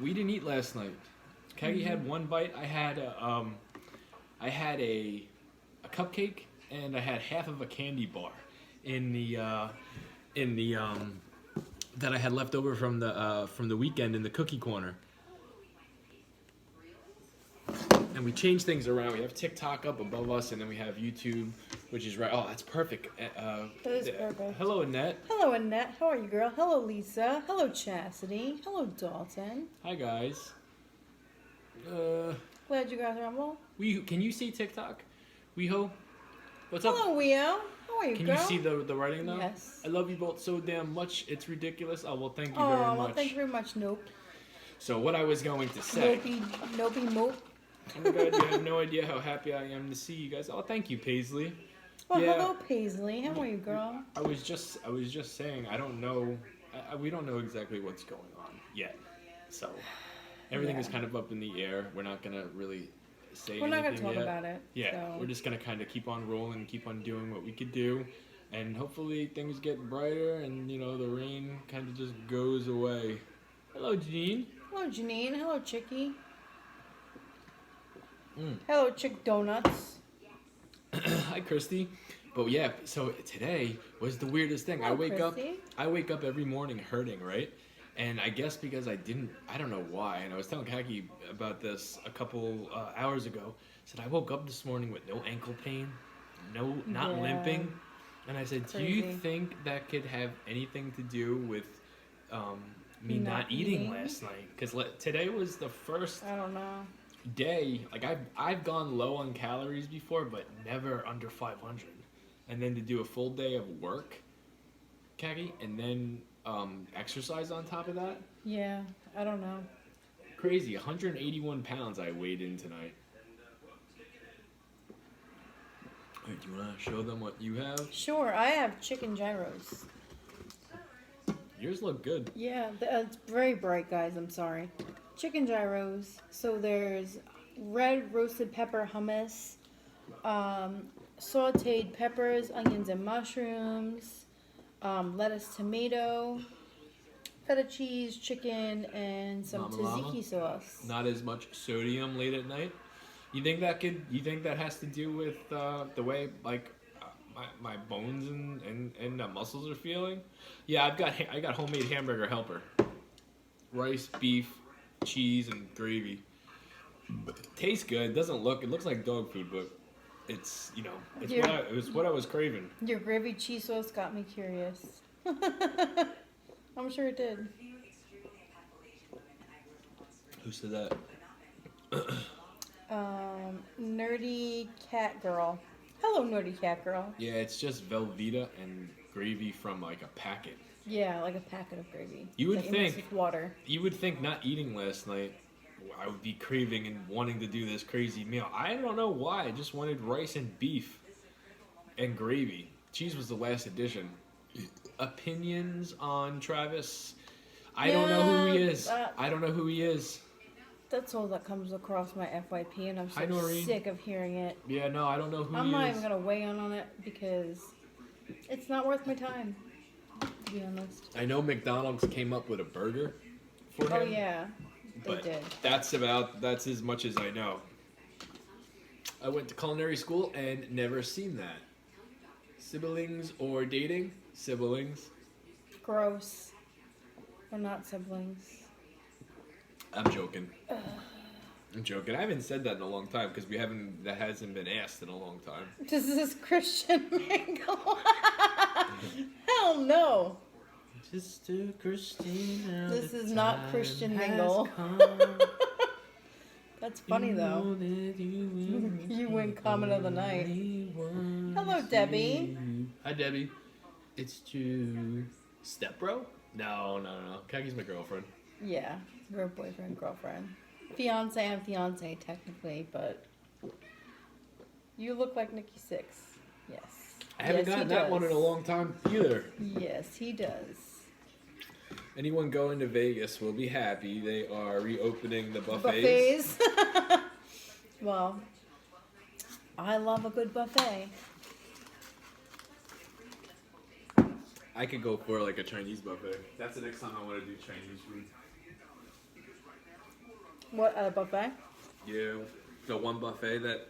We didn't eat last night. Kagi had one bite. I had a cupcake and I had half of a candy bar in the that I had left over from the weekend in the cookie corner. And we change things around. We have TikTok up above us, and then we have YouTube, which is right. Oh, that's perfect. That is perfect. Hello, Annette. Hello, Annette. How are you, girl? Hello, Lisa. Hello, Chastity. Hello, Dalton. Hi, guys. Glad you guys are on well. Can you see TikTok? Weho, what's up? Hello, Weo. How are you, Can girl? you see the writing though? Yes. I love you both so damn much. It's ridiculous. Oh well, thank you Oh, very well, much. thank you very much, Nope. So what I was going to say. Nopey, mope. Oh my God, you have no idea how happy I am to see you guys. Oh, thank you, Paisley. Well, Yeah. hello, Paisley. How are you, girl? I was just saying, I don't know, we don't know exactly what's going on yet. So everything is kind of up in the air. We're not gonna really say We're not anything gonna talk yet. about it. Yeah, So. we're just gonna kind of keep on rolling, keep on doing what we could do, and hopefully things get brighter and the rain kind of just goes away. Hello, Janine. Hello, Janine. Hello, Chickie. Mm. Hello, Chick Donuts. Hi, Christy. But yeah, so today was the weirdest thing. Hello, I wake up every morning hurting, right? And I guess because I don't know why. And I was telling Kaki about this a couple hours ago. I said I woke up this morning with no ankle pain, not limping. And I said, do you think that could have anything to do with me not eating last night? Because today was the first I don't know. day. Like I've gone low on calories before, but never under 500. And then to do a full day of work, Kagi, and then exercise on top of that. Yeah, I don't know. Crazy. 181 pounds I weighed in tonight. Wait, do you want to show them what you have? Sure, I have chicken gyros. Yours look good. Yeah, it's very bright, guys. I'm sorry. Chicken gyros. So there's red roasted pepper hummus, sauteed peppers, onions, and mushrooms, lettuce, tomato, feta cheese, chicken, and some tzatziki sauce. Not as much sodium late at night. You think that has to do with the way my bones and muscles are feeling? Yeah, I got homemade hamburger helper. Rice, beef, cheese, and gravy. Tastes good. It looks like dog food, but it's what I was craving. Your gravy cheese sauce got me curious. I'm sure it did. Who said that? Nerdy cat girl. Hello, nerdy cat girl. Yeah, it's just Velveeta and gravy from like a packet. Yeah, like a packet of gravy. You would that you mix think with water. You would think not eating last night, I would be craving and wanting to do this crazy meal. I don't know why. I just wanted rice and beef and gravy. Cheese was the last addition. Opinions on Travis? I don't know who he is. I don't know who he is. That's all that comes across my FYP, and I'm so Noreen. sick of hearing it. Yeah, no, I don't know who he is. I'm not even gonna weigh in on it because it's not worth my time, to be honest. I know McDonald's came up with a burger for him. Oh yeah, they But did. that's as much as I know. I went to culinary school and never seen that. Siblings or dating? Siblings. Gross. We're not siblings. I'm joking. I'm joking. I haven't said that in a long time because that hasn't been asked in a long time. This is Christian mingle. Hell no. Sister Christina. This is not Christian mingle. That's funny though. You win comment of the night. Hello, Debbie. Hi, Debbie. It's true. Stepbro? No. Kagi's my girlfriend. Yeah, we're boyfriend, girlfriend. Fiance and fiance, technically, but you look like Nikki Sixx. Yes. I haven't gotten that one in a long time either. Yes, he does. Anyone going to Vegas will be happy. They are reopening the buffets. Well, I love a good buffet. I could go for like a Chinese buffet. That's the next time I want to do Chinese food. What, at a buffet? Yeah, the one buffet that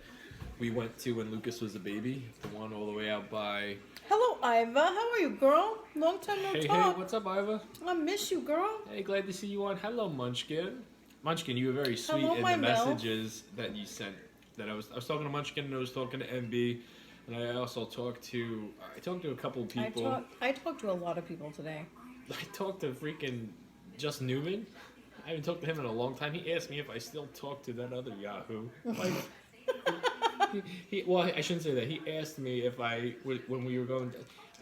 we went to when Lucas was a baby. The one all the way out by... Hello, Iva. How are you, girl? Long time no Hey, talk. hey, what's up, Iva? I miss you, girl. Hey, glad to see you on. Hello, Munchkin. Munchkin, you were very sweet Hello, in my the milf. messages that you sent. That I was talking to Munchkin and I was talking to MB, and I also talked to a couple of people. I talked to a lot of people today. I talked to freaking Just Newman. I haven't talked to him in a long time. He asked me if I still talk to that other Yahoo. Like, well, I shouldn't say that. He asked me if when we were going,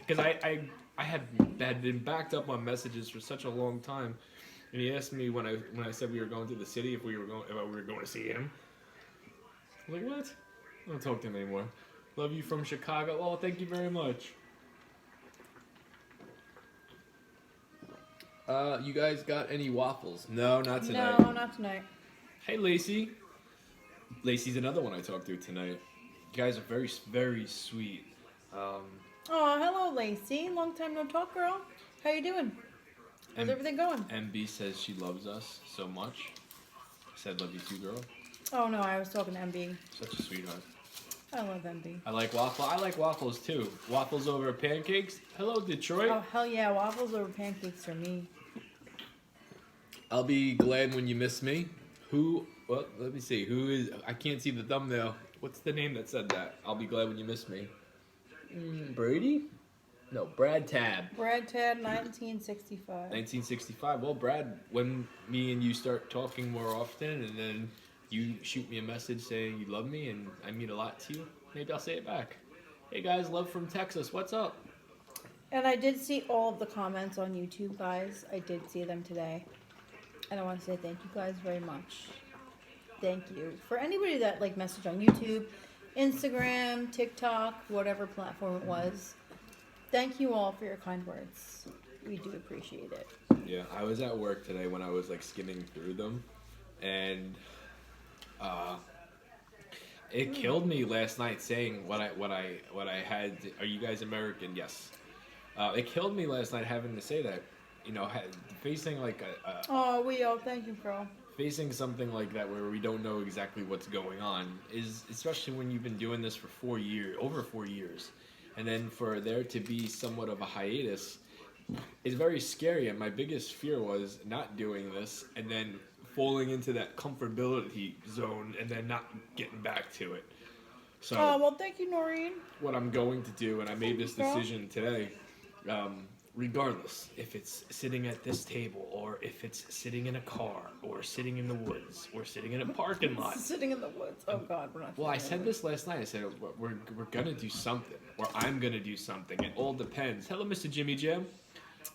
because I had been backed up on messages for such a long time, and he asked me when I said we were going to the city if we were going to see him. I'm like, what? I don't talk to him anymore. Love you from Chicago. Oh, thank you very much. You guys got any waffles? No, not tonight. No, not tonight. Hey, Lacey. Lacey's another one I talked to tonight. You guys are very, very sweet. Oh, hello, Lacey. Long time no talk, girl. How you doing? How's everything going? MB says she loves us so much. I said love you too, girl. Oh, no, I was talking to MB. Such a sweetheart. I love MB. I like waffles too. Waffles over pancakes. Hello, Detroit. Oh, hell yeah. Waffles over pancakes for me. I'll be glad when you miss me. Well, let me see. Who is... I can't see the thumbnail. What's the name that said that? I'll be glad when you miss me. Brady? No, Brad Tab. Brad Tad, 1965. 1965. Well, Brad, when me and you start talking more often and then you shoot me a message saying you love me and I mean a lot to you, maybe I'll say it back. Hey guys, love from Texas. What's up? And I did see all of the comments on YouTube, guys. I did see them today. And I want to say thank you guys very much. Thank you. For anybody that messaged on YouTube, Instagram, TikTok, whatever platform it was, thank you all for your kind words. We do appreciate it. Yeah, I was at work today when I was skimming through them, and it killed me last night saying what I had. Are you guys American? Yes. It killed me last night having to say that. Facing thank you, girl. Facing something like that where we don't know exactly what's going on is, especially when you've been doing this for over 4 years, and then for there to be somewhat of a hiatus is very scary. And my biggest fear was not doing this and then falling into that comfortability zone and then not getting back to it. So, well, thank you, Noreen. What I'm going to do, and I made this decision today, regardless if it's sitting at this table or if it's sitting in a car or sitting in the woods or sitting in a parking lot. Sitting in the woods. Oh God, we're not. Well, I said this last night. I said we're gonna do something, or I'm gonna do something. It all depends. Hello, Mr. Jimmy Jam.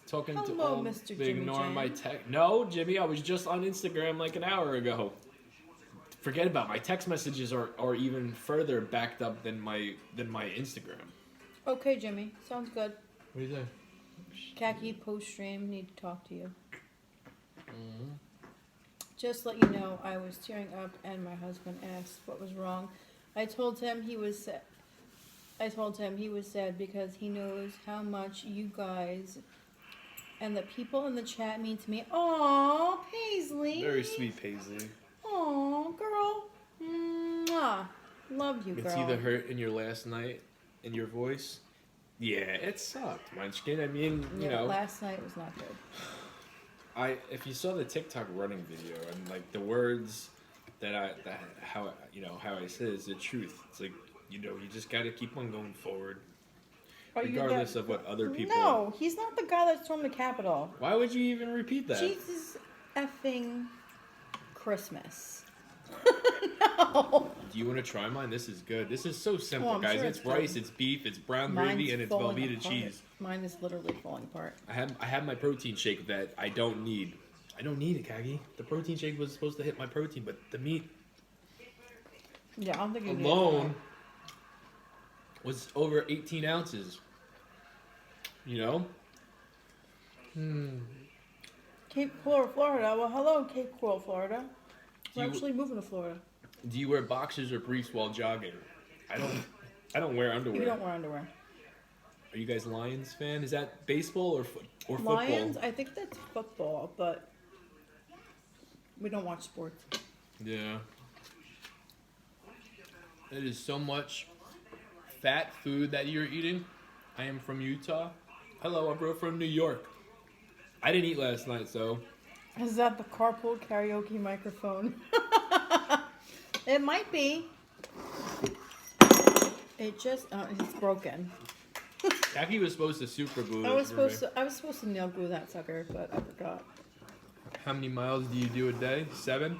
Talking to all Mr. Jimmy ignoring Jam. my text. No, Jimmy, I was just on Instagram like an hour ago. Forget about it. My text messages are even further backed up than my Instagram. Okay, Jimmy. Sounds good. What do you think? Khaki post stream. Need to talk to you. Mm-hmm. Just let you know, I was tearing up, and my husband asked what was wrong. I told him he was sad. Because he knows how much you guys and the people in the chat mean to me. Aw, Paisley. Very sweet, Paisley. Aw, girl. Mwah. Love you, girl. You can see the hurt in your last night in your voice. Yeah, it sucked, Munchkin. I mean, you know. Last night was not good. If you saw the TikTok running video and the words how I said is the truth. It's you just got to keep on going forward, regardless of what other people. No, he's not the guy that stormed the Capitol. Why would you even repeat that? Jesus effing Christmas. No. Do you want to try mine? This is good. This is so simple, I'm guys. sure it's rice, it's beef, it's brown gravy, and it's Velveeta cheese. Mine is literally falling apart. I have my protein shake that I don't need. I don't need it, Kagi. The protein shake was supposed to hit my protein, but the meat Yeah, I don't think you alone was over 18 ounces. You know? Cape Coral, Florida. Well, hello, Cape Coral, Florida. We're actually moving to Florida. Do you wear boxers or briefs while jogging? I don't wear underwear. You don't wear underwear. Are you guys Lions fan? Is that baseball or football? Lions? I think that's football, but we don't watch sports. Yeah. It is so much fat food that you're eating. I am from Utah. Hello, I'm from New York. I didn't eat last night, so Is that the carpool karaoke microphone? It might be. It just it's broken. Jackie was supposed to super glue I it was for me. supposed to nail glue that sucker, but I forgot. How many miles do you do a day? 7?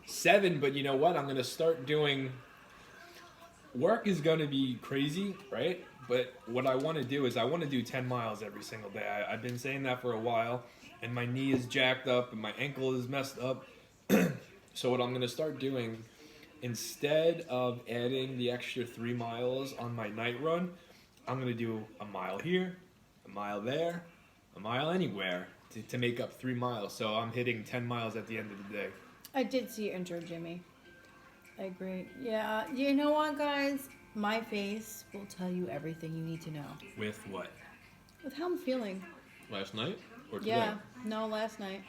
7, but you know what? I'm going to start doing... Work is going to be crazy, right? But what I want to do is I want to do 10 miles every single day. I've been saying that for a while, and my knee is jacked up, and my ankle is messed up. So what I'm going to start doing, instead of adding the extra 3 miles on my night run, I'm going to do a mile here, a mile there, a mile anywhere to make up 3 miles. So I'm hitting 10 miles at the end of the day. I did see your intro, Jimmy. I agree. Yeah, you know what, guys? My face will tell you everything you need to know. With what? With how I'm feeling. Last night or today? Yeah, no, last night.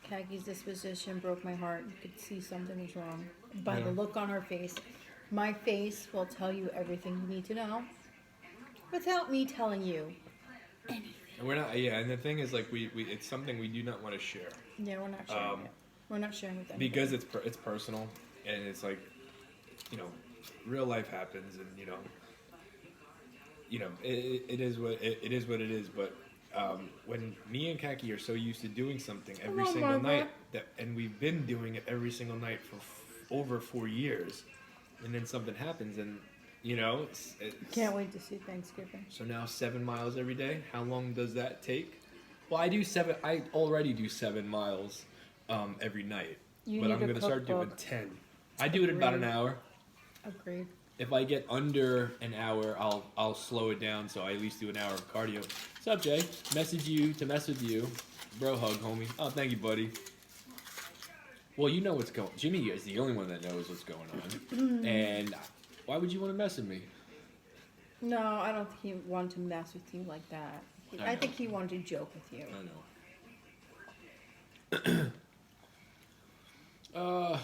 Kaki's disposition broke my heart. You could see something was wrong by the look on her face. My face will tell you everything you need to know without me telling you anything. And we're not. Yeah, and the thing is, like, we it's something we do not want to share. Yeah, we're not sharing it. We're not sharing with anybody. Because it's personal, and it's like, you know, real life happens, and you know, it is what it is what it is. But when me and Kaki are so used to doing something every single night, and we've been doing it every single night for over 4 years, and then something happens, and you know, it's Can't wait to see Thanksgiving. So now 7 miles every day. How long does that take? Well, I already do 7 miles every night, but I'm going to start doing 10. I do it in about an hour. Agreed. If I get under an hour, I'll slow it down, so I at least do an hour of cardio. What's up, Jay? Mess with you. Bro hug, homie. Oh, thank you, buddy. Well, you know what's going on. Jimmy is the only one that knows what's going on. And why would you want to mess with me? No, I don't think he wanted to mess with you like that. I think he wanted to joke with you. I know.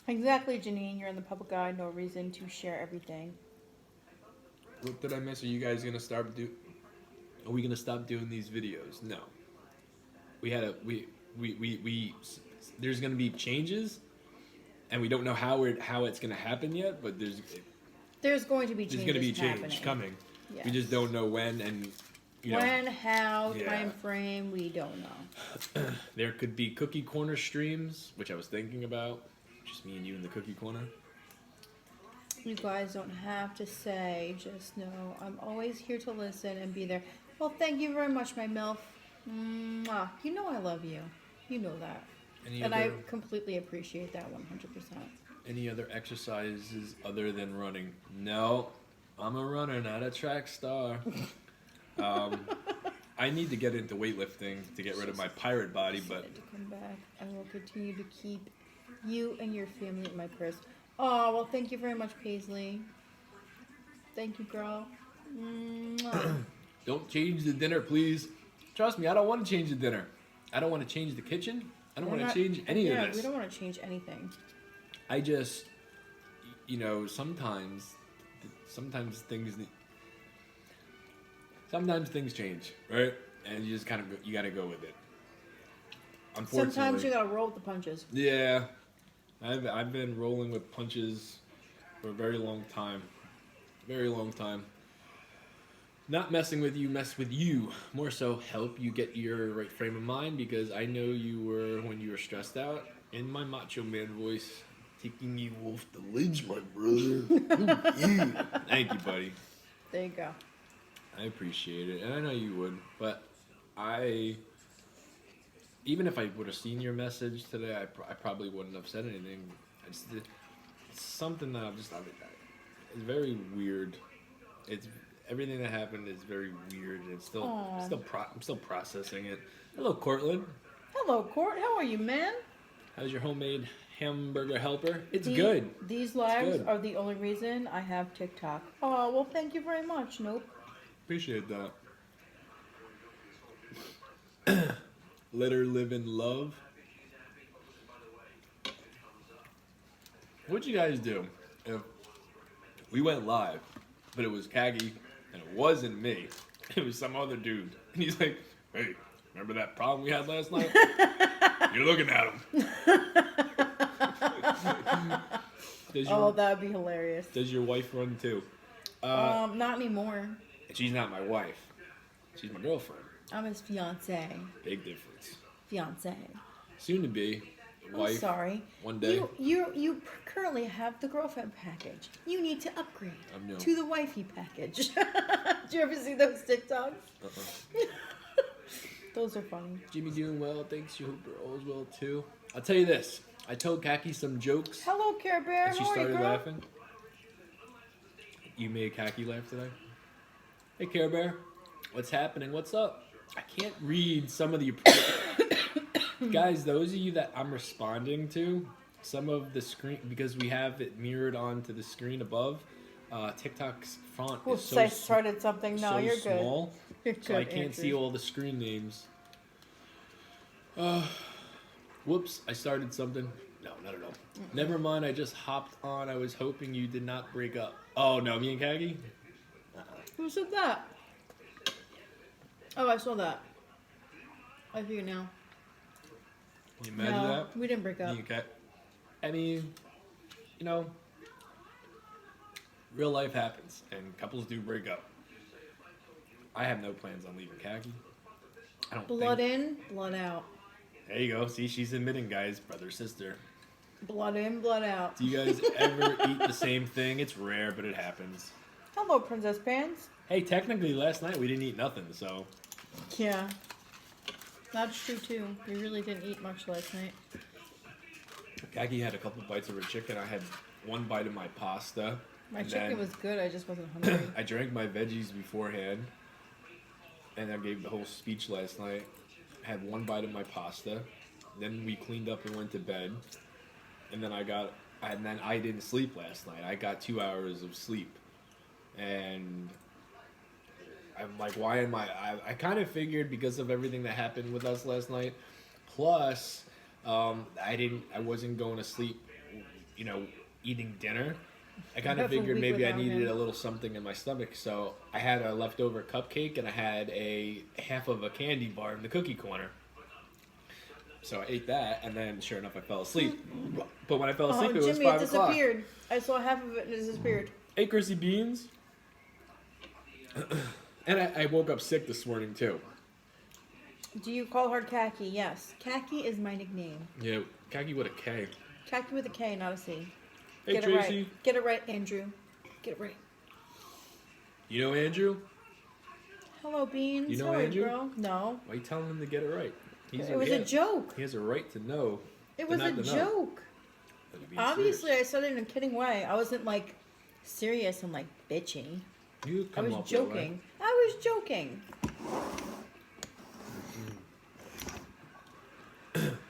Exactly, Janine. You're in the public eye. No reason to share everything. What did I miss? Are you guys gonna start Are we gonna stop doing these videos? No. There's gonna be changes, and we don't know how it's gonna happen yet. But there's going to be changes. There's gonna be change happening. coming. Yes. We just don't know when and. When, how, time frame, we don't know. There could be cookie corner streams, which I was thinking about. Just me and you in the cookie corner. You guys don't have to say, just know I'm always here to listen and be there. Well, thank you very much, my MILF. Mwah. You know I love you. You know that. I completely appreciate that 100%. Any other exercises other than running? No, I'm a runner, not a track star. I need to get into weightlifting to get rid of my pirate body, but to come back, I will continue to keep you and your family in my prayers. Oh, well, thank you very much, Paisley. Thank you, girl. Don't change the dinner, please. Trust me, I don't want to change the dinner. I don't want to change the kitchen. I don't want to change any of this. We don't want to change anything. I just, you know, sometimes things change, right? And you just you gotta go with it. Unfortunately, sometimes you gotta roll with the punches. Yeah, I've been rolling with punches for a very long time. Very long time. Not messing with you, mess with you. More so help you get your right frame of mind, because I know you were, when you were stressed out, in my macho man voice, taking you off the ledge, my brother. Yeah. Thank you, buddy. There you go. I appreciate it, and I know you would, but even if I would have seen your message today, I probably wouldn't have said anything. It's something that it's very weird. Everything that happened is very weird, and I'm still processing it. Hello, Cortland. Hello, Court. How are you, man? How's your homemade hamburger helper? It's good. These lives are the only reason I have TikTok. Oh, well, thank you very much. Nope. Appreciate that. Let her live in love. What'd you guys do if we went live, but it was Kagi and it wasn't me? It was some other dude. And he's like, hey, remember that problem we had last night? You're looking at him. That would be hilarious. Does your wife run too? Not anymore. She's not my wife. She's my girlfriend. I'm his fiance. Big difference. Fiance. Soon to be wife. I'm sorry. One day. You currently have the girlfriend package. You need to upgrade to the wifey package. Did you ever see those TikToks? Those are funny. Jimmy doing well. Thanks. You hope you're always well too. I'll tell you this. I told Kaki some jokes. Hello, Care Bear. And she How are you, started girl? laughing. You made Kaki laugh today. Hey, Care Bear. What's happening? What's up? I can't read some of the... Guys, those of you that I'm responding to, some of the screen, because we have it mirrored onto the screen above, TikTok's font is so I started something. No, so you're good. small, You're good, so I can't Andrew. see all the screen names. Whoops, I started something. No, not at all. Never mind, I just hopped on. I was hoping you did not break up. Oh, no, me and Kagi? Who said that? Oh, I saw that. I see you now. You mad at No, that? we didn't break up. Okay. I mean, you know, real life happens, and couples do break up. I have no plans on leaving Kagi. I don't Blood think... in, blood out. There you go. See, she's admitting, guys. Brother, sister. Blood in, blood out. Do you guys ever eat the same thing? It's rare, but it happens. Hello, Princess Pants. Hey, technically, last night we didn't eat nothing, so... Yeah. That's true, too. We really didn't eat much last night. Kagi had a couple bites of her chicken. I had one bite of my pasta. My and chicken then was good. I just wasn't hungry. I drank my veggies beforehand. And I gave the whole speech last night. I had one bite of my pasta. Then we cleaned up and went to bed. And then I didn't sleep last night. I got 2 hours of sleep. And I'm like, why am I kind of figured because of everything that happened with us last night. Plus, I wasn't going to sleep, eating dinner. I kind of figured maybe I needed a little something in my stomach. So I had a leftover cupcake and I had a half of a candy bar in the cookie corner. So I ate that, and then sure enough, I fell asleep. But when I fell asleep, it was 5 o'clock. Jimmy, it disappeared. I saw half of it and it disappeared. Hey, Chrissy Beans. And I woke up sick this morning, too. Do you call her Khaki? Yes. Khaki is my nickname. Yeah, Kagi with a K. Khaki with a K, not a C. Hey, Get Tracy. it right. Get it right, Andrew. Get it right. You know Andrew? Hello, Beans. You know How are Andrew? girl? No. Why are you telling him to get it right? It was a joke. He has a right to know. It was a joke. Obviously, I said it in a kidding way. I wasn't, serious and, bitchy. I was joking. I was joking.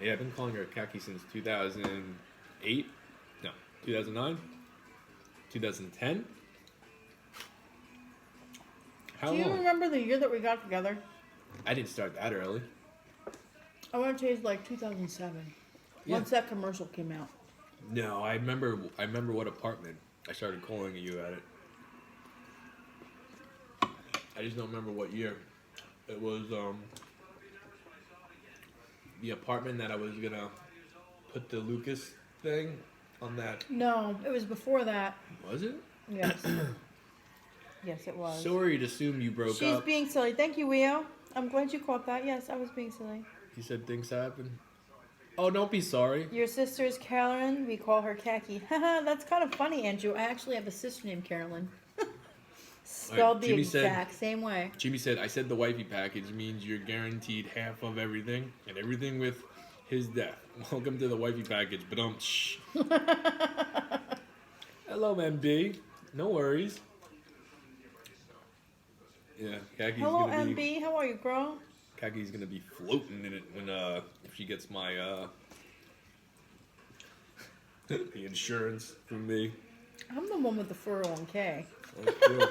Yeah, I've been calling her Kaki since 2008. No, 2009? 2010? How Do you long? remember the year that we got together? I didn't start that early. I want to say it's 2007. Yeah. Once that commercial came out. No, I remember what apartment I started calling you at it. I just don't remember what year. It was the apartment that I was gonna put the Lucas thing on that. No, it was before that. Was it? Yes. Yes, it was. Sorry to assume you broke She's up. being silly. Thank you, Weo. I'm glad you caught that. Yes, I was being silly. He said things happen. Oh, don't be sorry. Your sister's Carolyn. We call her Khaki. Haha, that's kind of funny, Andrew. I actually have a sister named Carolyn. Spelled the Jimmy exact same way. Jimmy said, I said the wifey package means you're guaranteed half of everything, and everything with his death. Welcome to the wifey package, but shh. Hello, MB. No worries. Yeah, Kaki's Hello, gonna MB. How are you, girl? Kaki's gonna be floating in it when if she gets my the insurance from me. I'm the one with the 401k. That's true.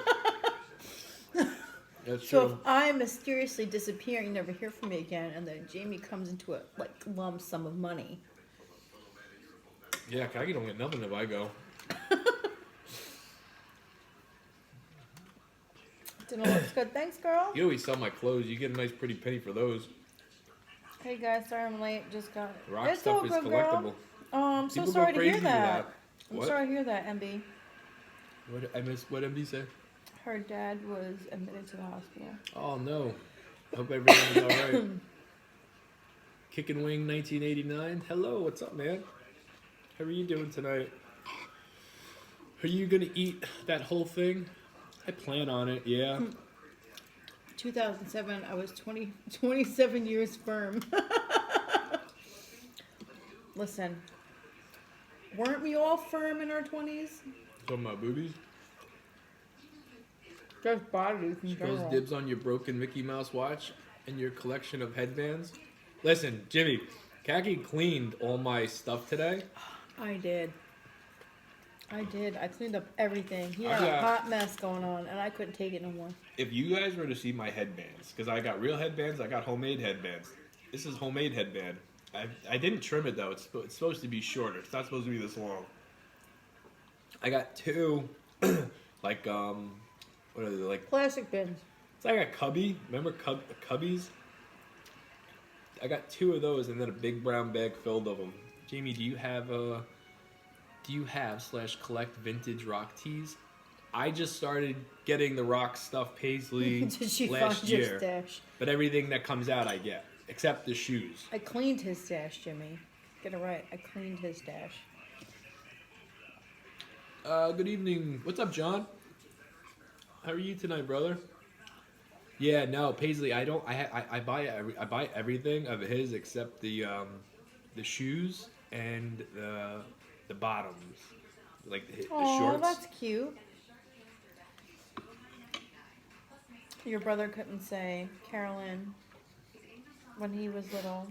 That's So true. if I mysteriously disappear and you never hear from me again, and then Jamie comes into a lump sum of money, Yeah, Kagi don't get nothing if I go. Dinner looks good. Thanks, girl. You always sell my clothes. You get a nice pretty penny for those. Hey guys, sorry I'm late. Just got. Rock It's stuff all is good, collectible. girl. I'm so People sorry go to hear crazy that. with I'm What? sorry to hear that, MB. What I missed? What MD say? Her dad was admitted to the hospital. Oh no. Hope everyone's all right. Kickin' Wing 1989. Hello, what's up, man? How are you doing tonight? Are you gonna eat that whole thing? I plan on it. Yeah. 2007, I was 27 years firm. Listen, weren't we all firm in our 20s? Talking about boobies. Just bodies in She goes general. dibs on your broken Mickey Mouse watch and your collection of headbands. Listen, Jimmy, Kaki cleaned all my stuff today. I did. I cleaned up everything. He I had a got- hot mess going on, and I couldn't take it no more. If you guys were to see my headbands, because I got real headbands, I got homemade headbands. This is homemade headband. I didn't trim it though. It's supposed to be shorter. It's not supposed to be this long. I got two, like what are they like? Plastic bins. It's like a cubby. Remember cubbies? I got two of those and then a big brown bag filled of them. Jamie, do you have / collect vintage rock tees? I just started getting the rock stuff Paisley Did she last find your year, stash? but everything that comes out I get, except the shoes. I cleaned his stash, Jimmy. Get it right. I cleaned his stash. Good evening. What's up, John? How are you tonight, brother? Yeah, no, Paisley. I don't. I buy everything of his except the shoes and the bottoms, like the Oh, shorts. that's cute. Your brother couldn't say Carolyn when he was little.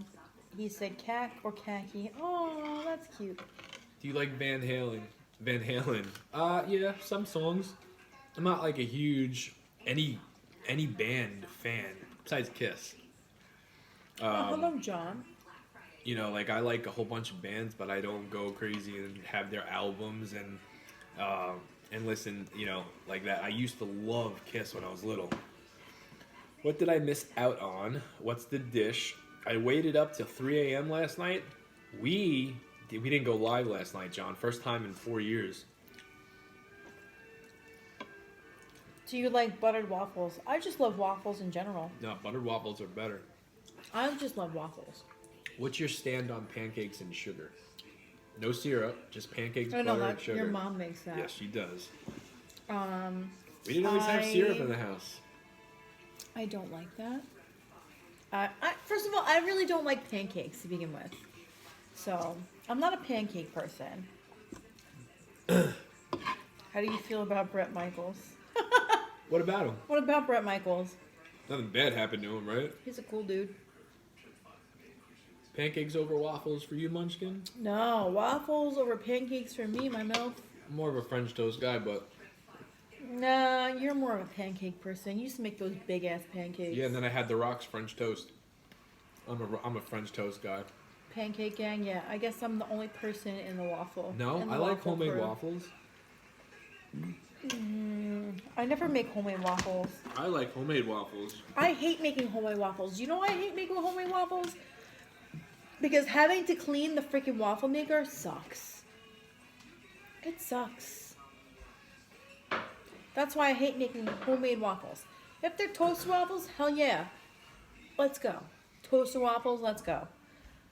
He said cack or khaki. Oh, that's cute. Do you like Van Halen? Van Halen. Yeah, some songs. I'm not like a huge any band fan besides Kiss. Hello, John. You know, like I like a whole bunch of bands, but I don't go crazy and have their albums and listen, you know, like that. I used to love Kiss when I was little. What did I miss out on? What's the dish? I waited up till 3 a.m. last night. We didn't go live last night, John. First time in 4 years. Do you like buttered waffles? I just love waffles in general. No, buttered waffles are better. I just love waffles. What's your stand on pancakes and sugar? No syrup, just pancakes, I know butter, that and sugar. your mom makes that. Yes, she does. We We didn't always have syrup in the house. I don't like that. First of all, I really don't like pancakes to begin with. So, I'm not a pancake person. How do you feel about Bret Michaels? What about him? What about Bret Michaels? Nothing bad happened to him, right? He's a cool dude. Pancakes over waffles for you, Munchkin? No, waffles over pancakes for me, my milk. I'm more of a French toast guy, but Nah, you're more of a pancake person. You used to make those big ass pancakes. yeah. And then I had the Rock's French toast. I'm a French toast guy. Pancake gang, yeah. I guess I'm the only person in the waffle. No, in the I like waffle homemade crew. waffles. I never make homemade waffles. I like homemade waffles. I hate making homemade waffles. You know why I hate making homemade waffles? Because having to clean the freaking waffle maker sucks. It sucks. That's why I hate making homemade waffles. If they're toaster waffles, hell yeah. Let's go. Toaster waffles, let's go.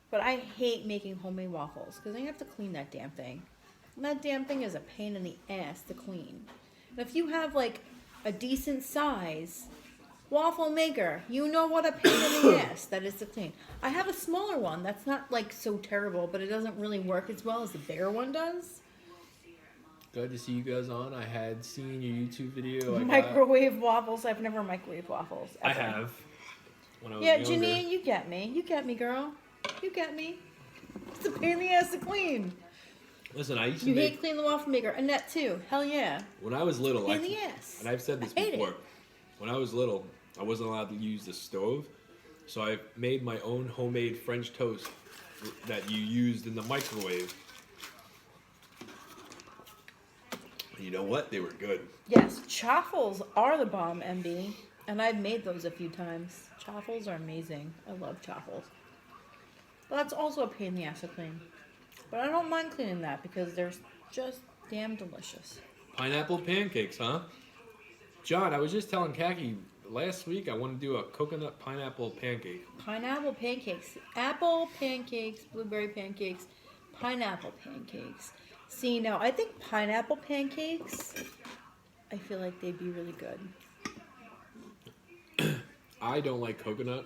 But I hate making homemade waffles because I have to clean that damn thing. And that damn thing is a pain in the ass to clean. And if you have like a decent size waffle maker, you know what a pain in the ass that is to clean. I have a smaller one that's not like so terrible, but it doesn't really work as well as the bigger one does. Glad to see you guys on. I had seen your YouTube video. Microwave waffles. I've never microwaved waffles. I ever. have. When I was Yeah, younger. Janine, you get me. You get me, girl. You get me. It's a pain in the ass to clean. Listen, I used to You make hate clean the waffle maker. Annette too. Hell yeah. when I was little. Pain in the ass. And I've said this I hate before. it. When I was little, I wasn't allowed to use the stove, so I made my own homemade French toast that you used in the microwave. You know what? They were good. Yes, chaffles are the bomb, MB. And I've made those a few times. Chaffles are amazing. I love chaffles. But that's also a pain in the ass to clean. But I don't mind cleaning that because they're just damn delicious. Pineapple pancakes, huh? John, I was just telling Kaki last week I want to do a coconut pineapple pancake. Pineapple pancakes. Apple pancakes, blueberry pancakes, pineapple pancakes. See, now I think pineapple pancakes, I feel like they'd be really good. I don't like coconut,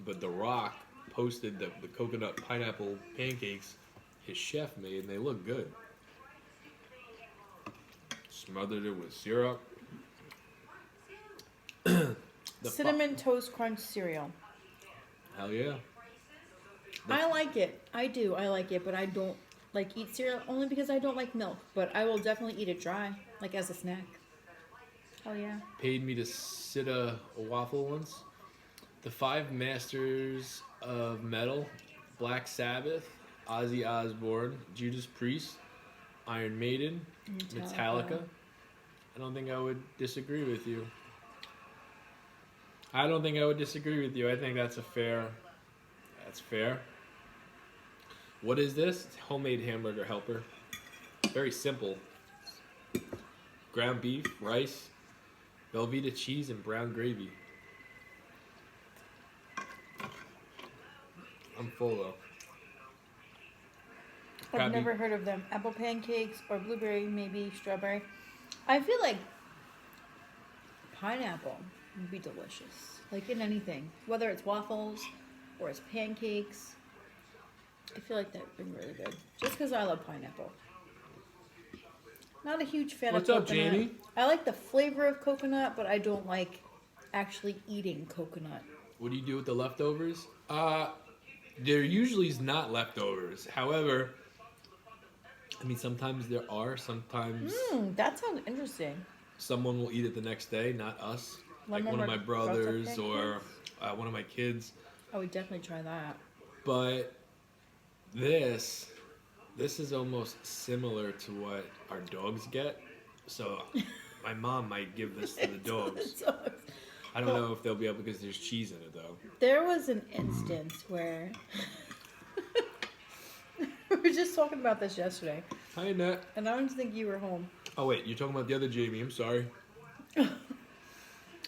but The Rock posted the coconut pineapple pancakes his chef made, and they look good. Smothered it with syrup. Cinnamon Toast Crunch cereal. Hell yeah. I like it. I do. I like it, but I don't like eat cereal only because I don't like milk. But I will definitely eat it dry, like as a snack. Oh yeah. Paid me to sit a waffle once. The Five Masters of Metal, Black Sabbath, Ozzy Osbourne, Judas Priest, Iron Maiden, Metallica. I don't think I would disagree with you. I don't think I would disagree with you. I think that's fair. What is this? It's homemade hamburger helper. Very simple. Ground beef, rice, Velveeta cheese, and brown gravy. I'm full though. I've never heard of them. Apple pancakes or blueberry, maybe strawberry. I feel like pineapple would be delicious. Like in anything. Whether it's waffles or it's pancakes. I feel like that would be really good. Just because I love pineapple. Not a huge fan What's of up, coconut. Jamie? I like the flavor of coconut, but I don't like actually eating coconut. What do you do with the leftovers? There usually is not leftovers. However, I mean, sometimes there are. Sometimes That sounds interesting. someone will eat it the next day, not us. Like one of my Remember brothers or pancakes? one of my kids. I would definitely try that. But this is almost similar to what our dogs get. So my mom might give this to the dogs. I don't know if they'll be able because there's cheese in it though. There was an instance where we were just talking about this yesterday, Hi, Annette. and I don't think you were home. Oh wait, you're talking about the other Jamie. I'm sorry.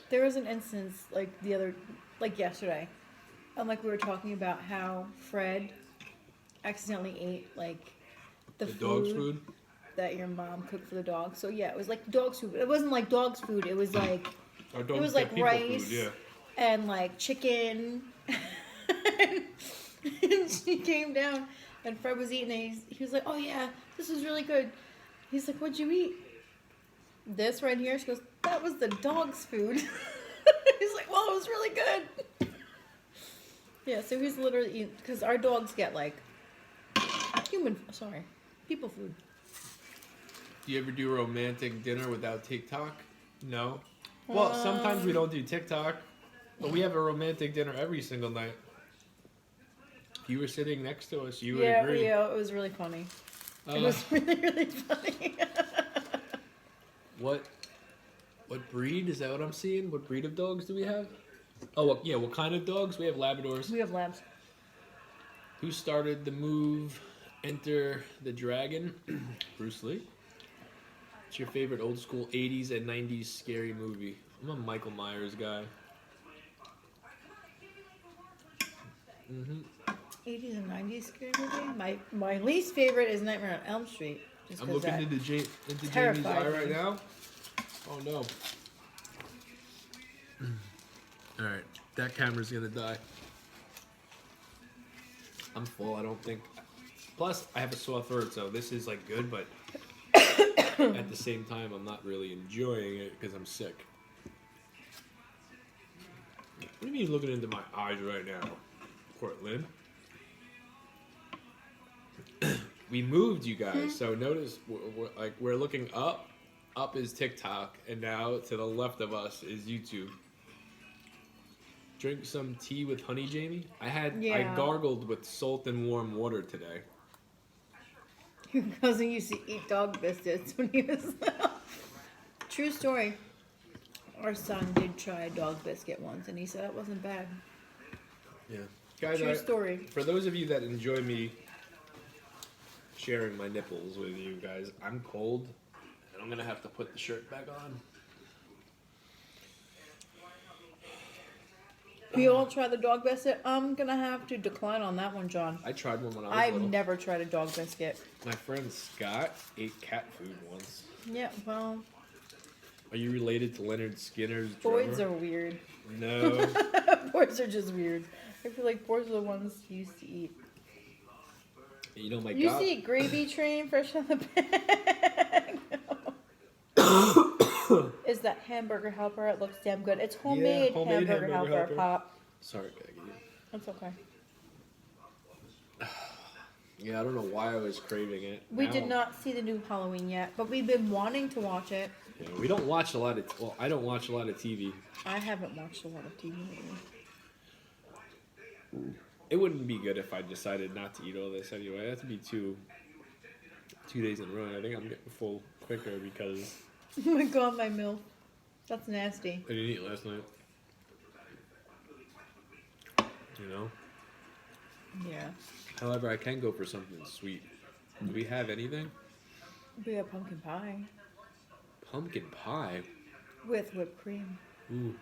There was an instance like yesterday, and like we were talking about how Fred accidentally ate like the dog's food that your mom cooked for the dog. So yeah, it was like dog's food. It wasn't like dog's food. It was like Our it dogs was get like people rice food, yeah. and like chicken. And she came down, and Fred was eating it. He was like, "Oh yeah, this is really good." He's like, "What'd you eat?" This right here. She goes, "That was the dog's food." He's like, "Well, it was really good." Yeah, so he's literally eating, because our dogs get like people food. Do you ever do a romantic dinner without TikTok? No. Well, sometimes we don't do TikTok, but we have a romantic dinner every single night. If you were sitting next to us, you would agree. Yeah, it was really funny. It was really, really funny. What breed? Is that what I'm seeing? What breed of dogs do we have? Oh, well, yeah, what kind of dogs? We have Labradors. We have labs. Who started the move Enter the Dragon? Bruce Lee. What's your favorite old school 80s and 90s scary movie? I'm a Michael Myers guy. 80s and 90s scary movie? My least favorite is Nightmare on Elm Street. I'm looking into Jamie's terrified eye me. right now. Oh no. Alright, that camera's gonna die. I'm full, I don't think. Plus, I have a sore throat, so this is like good, but at the same time, I'm not really enjoying it because I'm sick. What do you mean you're looking into my eyes right now, Cortland? We moved, you guys, so notice we're looking up. Up is TikTok, and now to the left of us is YouTube. Drink some tea with honey, Jamie. I gargled with salt and warm water today. Your cousin used to eat dog biscuits when he was little. True story. Our son did try a dog biscuit once, and he said it wasn't bad. Yeah. Guys, True story. for those of you that enjoy me sharing my nipples with you guys, I'm cold, and I'm going to have to put the shirt back on. We all try the dog biscuit. I'm going to have to decline on that one, John. I tried one when I was I've little. never tried a dog biscuit. My friend Scott ate cat food once. Yeah, well, Are you related to Leonard Skinner's drummer? boys are weird. No. Boys are just weird. I feel like boys are the ones you used to eat. You know, my You god. used to eat gravy train fresh out the bag. Is that hamburger helper? It looks damn good. It's homemade, homemade hamburger helper, helper. Pop. Sorry, Maggie. It's okay. Yeah, I don't know why I was craving it. We Now- did not see the new Halloween yet, but we've been wanting to watch it. Yeah, we don't watch a lot of. Well, I don't watch a lot of TV. I haven't watched a lot of TV lately. It wouldn't be good if I decided not to eat all this anyway. That'd be 2 days in a row. I think I'm getting full quicker because Oh my god, my milk. That's nasty. I didn't eat last night. You know. Yeah. However, I can go for something sweet. Do we have anything? We have pumpkin pie Pumpkin pie. with whipped cream. Ooh.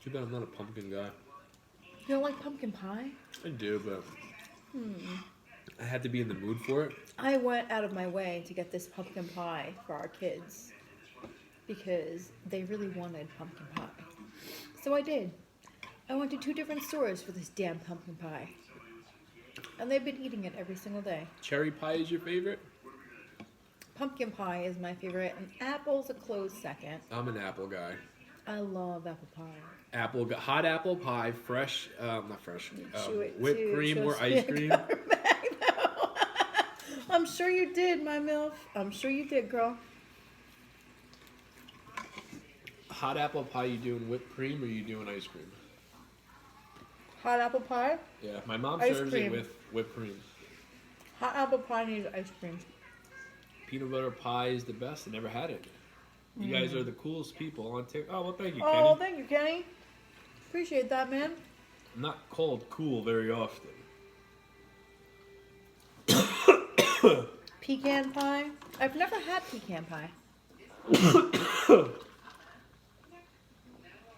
Too bad I'm not a pumpkin guy. You don't like pumpkin pie? I do, but I had to be in the mood for it. I went out of my way to get this pumpkin pie for our kids because they really wanted pumpkin pie. So I did. I went to 2 different stores for this damn pumpkin pie. And they've been eating it every single day. Cherry pie is your favorite? Pumpkin pie is my favorite, and apple's a close second. I'm an apple guy. I love apple pie. Hot apple pie, fresh, not fresh, Chew it whipped too, cream so or ice stick cream. our bag, though. I'm sure you did, my MILF. I'm sure you did, girl. Hot apple pie, you doing whipped cream or you doing ice cream? Hot apple pie? Yeah, my mom Ice serves cream. it with whipped cream. Hot apple pie needs ice cream. Peanut butter pie is the best. I never had it. You guys are the coolest people on TikTok. Oh, well, thank you, Kenny. Oh, thank you, Kenny. Appreciate that, man. I'm not called cool very often. Pecan pie? I've never had pecan pie.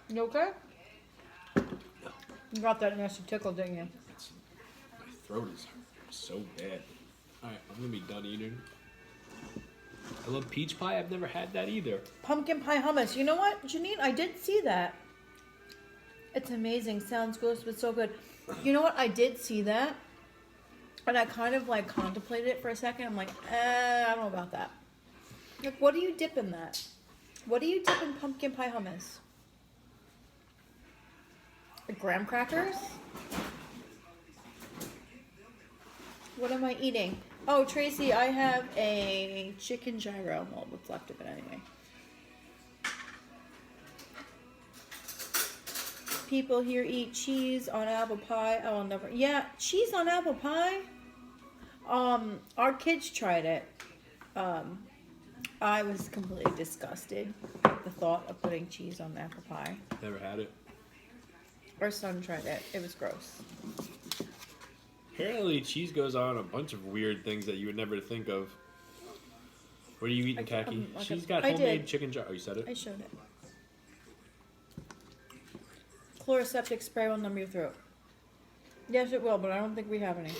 You okay? You got that nasty tickle, didn't you? My throat is so bad. Alright, I'm gonna be done eating. I love peach pie. I've never had that either. Pumpkin pie hummus. You know what, Janine? I did see that. It's amazing. Sounds gross, but so good. You know what? I did see that. And I kind of like contemplated it for a second. I'm like, I don't know about that. Like, what do you dip in that? What do you dip in pumpkin pie hummus? Like graham crackers? What am I eating? Oh, Tracy, I have a chicken gyro. Well, what's left of it anyway. People here eat cheese on apple pie. Oh, I'll never. Yeah, cheese on apple pie. Our kids tried it. I was completely disgusted at the thought of putting cheese on apple pie. Never had it. Our son tried it. It was gross. Apparently, cheese goes on a bunch of weird things that you would never think of. What are you eating, Khaki? She's got I homemade did. chicken gyro. Oh, you said it? I showed it. Chloroseptic spray will numb your throat. Yes, it will, but I don't think we have any.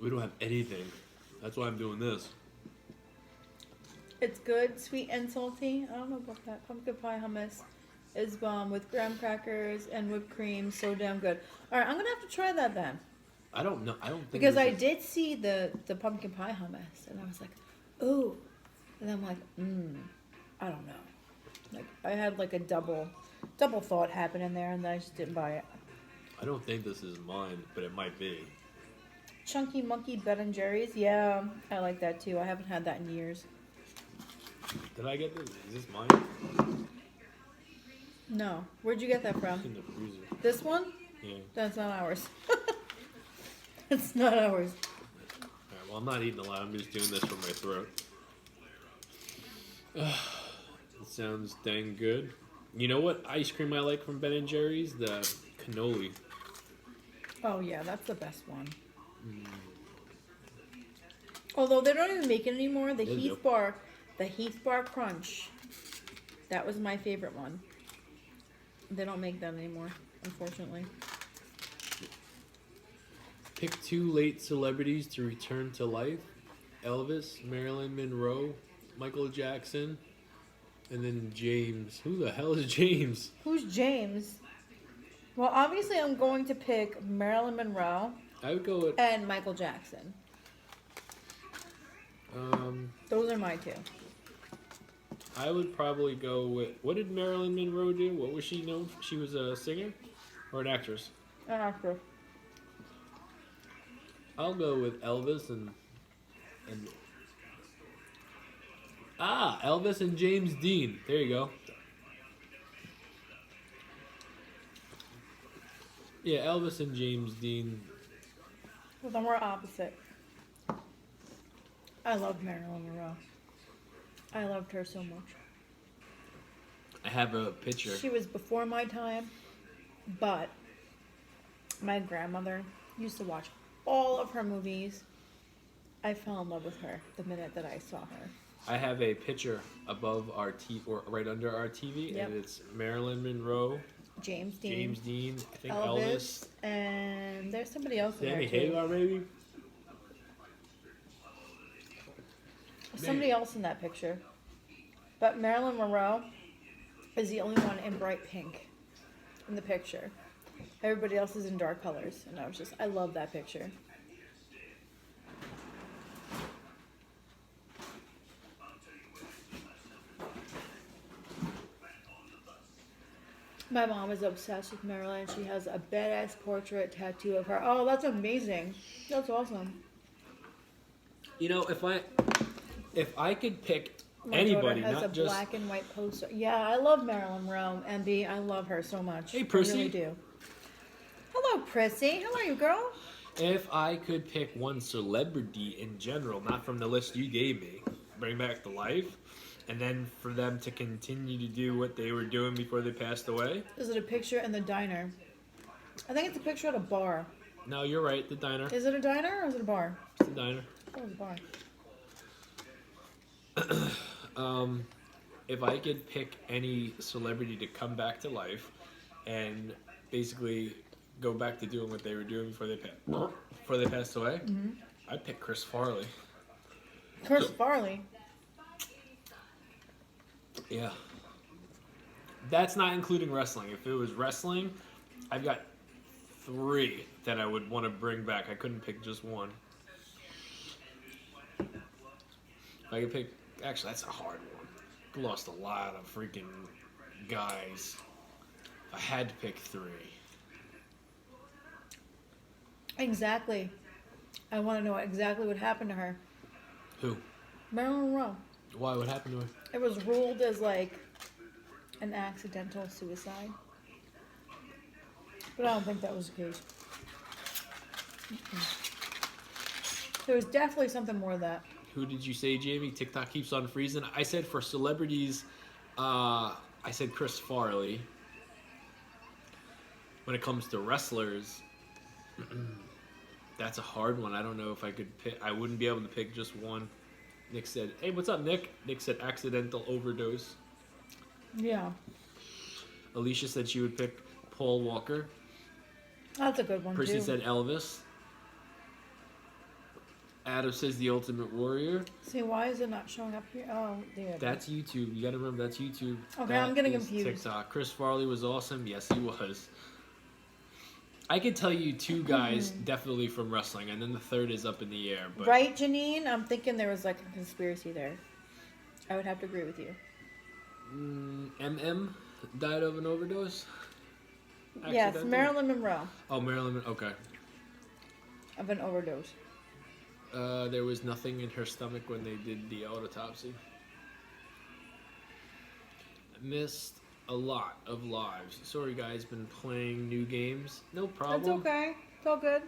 We don't have anything. That's why I'm doing this. It's good, sweet and salty. I don't know about that. Pumpkin pie hummus is bomb with graham crackers and whipped cream. So damn good. All right, I'm gonna have to try that then. I don't know. I don't think Because this I is- did see the pumpkin pie hummus, and I was like, ooh. And I'm like, I don't know. Like, I had like a double thought happen in there, and then I just didn't buy it. I don't think this is mine, but it might be. Chunky Monkey Ben & Jerry's. Yeah, I like that too. I haven't had that in years. Did I get this? Is this mine? No. Where'd you get that from? In the freezer. This one? Yeah. That's not ours. It's not ours. Alright, well, I'm not eating a lot. I'm just doing this for my throat. It sounds dang good. You know what ice cream I like from Ben and Jerry's? The cannoli. Oh yeah, that's the best one. Although they don't even make it anymore. The They do. Heath Bar Crunch. That was my favorite one. They don't make that anymore, unfortunately. Pick 2 late celebrities to return to life. Elvis, Marilyn Monroe, Michael Jackson, and then James. Who the hell is James? Who's James? Well, obviously I'm going to pick Marilyn Monroe I would go with and Michael Jackson. Those are my two. I would probably go with, what did Marilyn Monroe do? What was she known for? She was a singer or an actress? An actor. I'll go with Elvis and Elvis and James Dean. There you go. Yeah, Elvis and James Dean. Well, then we're opposite. I love Marilyn Monroe. I loved her so much. I have a picture. She was before my time, but my grandmother used to watch all of her movies. I fell in love with her the minute that I saw her. I have a picture above our TV, or right under our TV, Yep. and it's Marilyn Monroe, James Dean, James Dean, I think Elvis, and there's somebody else in Sammy there too. Hagar, maybe. Somebody else in that picture. But Marilyn Monroe is the only one in bright pink in the picture. Everybody else is in dark colors. And I love that picture. My mom is obsessed with Marilyn. She has a badass portrait tattoo of her. Oh, that's amazing. That's awesome. You know, if I could pick My anybody, daughter has not a just black and white poster. Yeah, I love Marilyn Monroe. MB, I love her so much. Hey, Prissy. I really do. Hello, Prissy. How are you, girl? if I could pick one celebrity in general, not from the list you gave me, bring back to life, and then for them to continue to do what they were doing before they passed away. Is it a picture in the diner? I think it's a picture at a bar. No, you're right, the diner. Is it a diner or is it a bar? It's the diner. Oh, it's a bar. If I could pick any celebrity to come back to life and basically go back to doing what they were doing before they passed away, I'd pick Chris Farley. Chris Farley. Yeah. That's not including wrestling. If it was wrestling, I've got 3 that I would want to bring back. I couldn't pick just one. If I could pick... Actually, that's a hard one. Lost a lot of freaking guys. I had to pick 3. Exactly. I want to know exactly what happened to her. Who? Marilyn Monroe. Why? What happened to her? It was ruled as like an accidental suicide. But I don't think that was the case. There was definitely something more to that. Who did you say, Jamie? TikTok keeps on freezing. I said for celebrities, I said Chris Farley. When it comes to wrestlers, that's a hard one. I don't know if I could pick. I wouldn't be able to pick just one. Nick said, "Hey, what's up, Nick?" Nick said, "Accidental overdose." Yeah. Alicia said she would pick Paul Walker. That's a good one, Percy too. said Elvis. Adam says The Ultimate Warrior. See, why is it not showing up here? Oh, there. That's YouTube. You gotta remember that's YouTube. Okay, That I'm getting is confused. TikTok. Chris Farley was awesome. Yes, he was. I could tell you 2 guys definitely from wrestling, and then the third is up in the air. But Right, Janine? I'm thinking there was like a conspiracy there. I would have to agree with you. MM died of an overdose. Yes, Accidental? Marilyn Monroe Oh, Marilyn. Okay. of an overdose. There was nothing in her stomach when they did the autopsy. Missed a lot of lives. Sorry, guys. Been playing new games. No problem. That's okay. It's all good.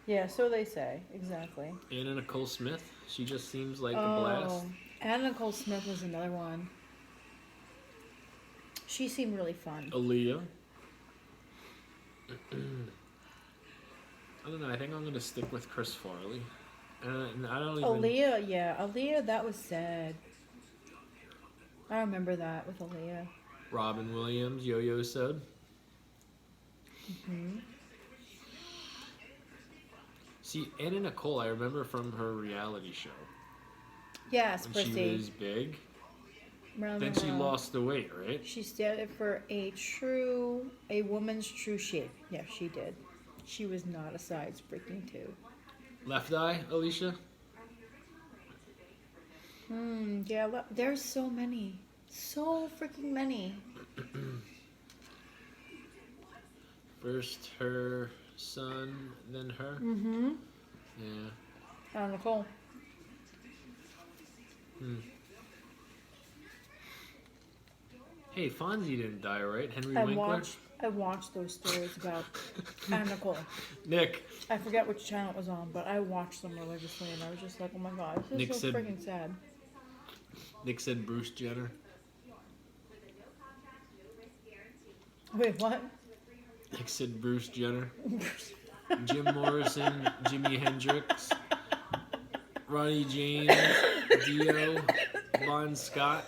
Yeah, so they say. Exactly. Anna Nicole Smith. She just seems like a blast. Anna Nicole Smith was another one. She seemed really fun. Aaliyah. I don't know. I think I'm gonna stick with Chris Farley. And I don't even. Aaliyah, yeah. Aaliyah, that was sad. I remember that with Aaliyah. Robin Williams, Yo-Yo said. Hmm. See, Anna Nicole, I remember from her reality show Yes, when Prissy. she was big. Marilyn Then she Monroe. lost the weight, right? She stood for a woman's true shape. Yeah, she did. She was not a size freaking 2. Left eye, Alicia. Yeah, there's so many. So freaking many. First her son, then her. Mm-hmm. Yeah. Anna Nicole. Hey, Fonzie didn't die, right? Henry Winkler. I watched those stories about Anna Nicole. Nick. I forget which channel it was on, but I watched them religiously, and I was just like, oh my god, this Nick is so said- freaking sad. Nick said Bruce Jenner. Wait, what? Nick said Bruce Jenner. Jim Morrison, Jimi Hendrix, Ronnie James, Dio, Bon Scott.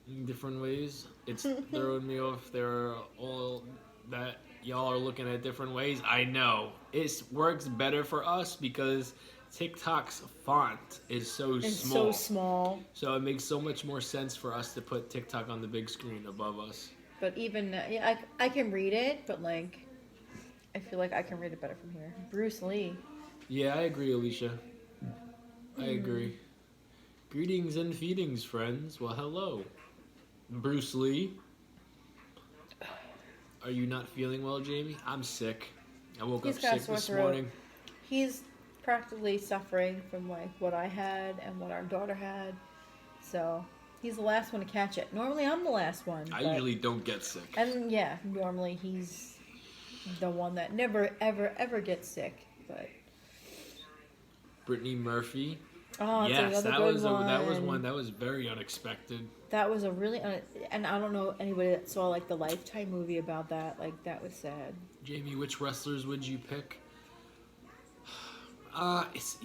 In different ways. It's throwing me off. They're all that y'all are looking at different ways. I know. It works better for us because TikTok's font is so It's small. so small. So it makes so much more sense for us to put TikTok on the big screen above us. But even, yeah, I can read it, but like, I feel like I can read it better from here. Bruce Lee. Yeah, I agree, Alicia. I agree. Greetings and feedings, friends. Well, hello. Bruce Lee. Are you not feeling well, Jamie? I'm sick. I woke He's up got a sick sore this throat. morning. He's practically suffering from like what I had and what our daughter had. So he's the last one to catch it. Normally I'm the last one. I but- usually don't get sick. And yeah, normally he's the one that never, ever gets sick. But Brittany Murphy. oh, it's Yes, another that good was one. that was one that was very unexpected. That was a really, and I don't know anybody that saw like the Lifetime movie about that. Like that was sad. Jamie, which wrestlers would you pick?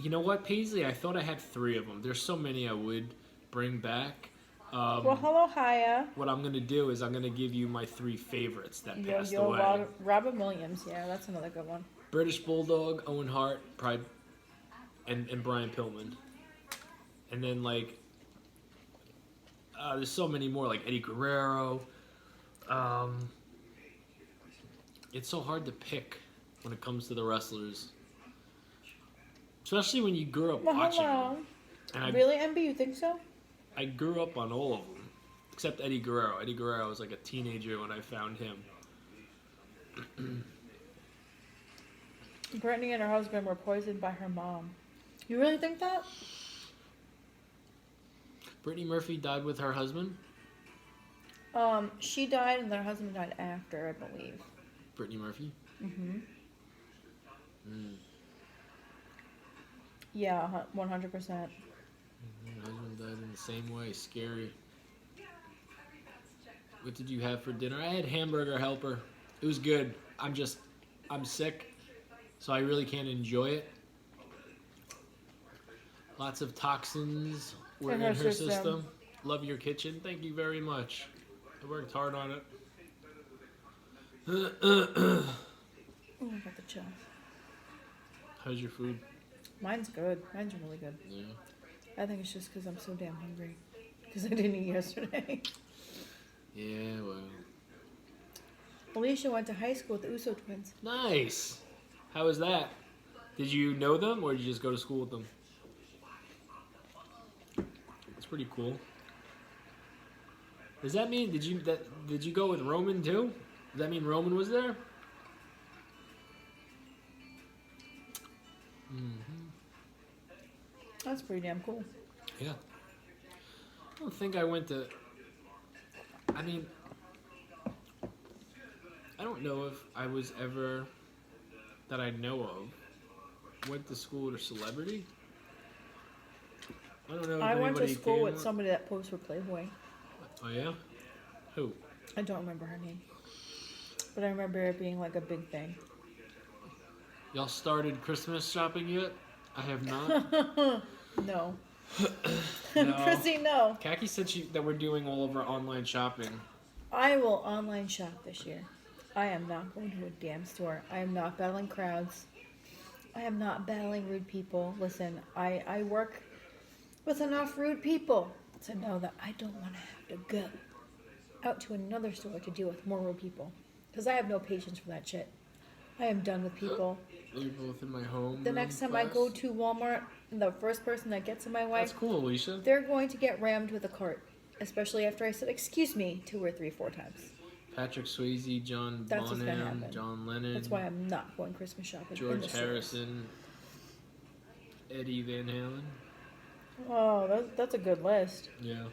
You know what, Paisley? I thought I had 3 of them. There's so many I would bring back. Well, hello, Haya. What I'm gonna do is I'm gonna give you my 3 favorites that passed Yo, away. Robin Williams. Yeah, that's another good one. British Bulldog, Owen Hart, Pride, and Brian Pillman. And then like, there's so many more like Eddie Guerrero. It's so hard to pick when it comes to the wrestlers, especially when you grew up Well, watching hello. them. And Really, MB? You think so? I grew up on all of them, except Eddie Guerrero. Eddie Guerrero was like a teenager when I found him. Brittany and her husband were poisoned by her mom. You really think that? Brittany Murphy died with her husband. She died and her husband died after, I believe. Brittany Murphy. Mm-hmm. Mm. Yeah, 100%. Her husband died in the same way. Scary. What did you have for dinner? I had hamburger helper. It was good. I'm sick, so I really can't enjoy it. Lots of toxins were in her system. Love your kitchen. Thank you very much. I worked hard on it. Oh, I got the chill. How's your food? Mine's good. Mine's really good. Yeah. I think it's just because I'm so damn hungry. Because I didn't eat yesterday. Yeah, well. Alicia went to high school with the Uso twins. Nice. How was that? Did you know them or did you just go to school with them? That's pretty cool. Does that mean did you go with Roman too? Does that mean Roman was there? Mm-hmm. That's pretty damn cool. Yeah. I don't think I went to. I mean, I don't know if I was ever, that I know of, went to school with a celebrity. I don't know if I went to anybody's school doing with that. somebody that posed for Playboy. Oh yeah? Who? I don't remember her name. But I remember it being like a big thing. Y'all started Christmas shopping yet? I have not. No. No. Chrissy, no. Khaki said that we're doing all of our online shopping. I will online shop this year. I am not going to a damn store. I am not battling crowds. I am not battling rude people. Listen, I work with enough rude people to know that I don't want to have to go out to another store to deal with more rude people. Because I have no patience for that shit. I am done with people. You're both in my home. The next time I go to Walmart, the first person that gets in my way, That's cool, Alicia. they're going to get rammed with a cart. Especially after I said, excuse me, 2 or 3, 4 times. Patrick Swayze, John That's what's gonna Bonham, happen. John Lennon. That's why I'm not going Christmas shopping. in George the stores. Harrison, Eddie Van Halen. Oh, that's a good list. Yeah.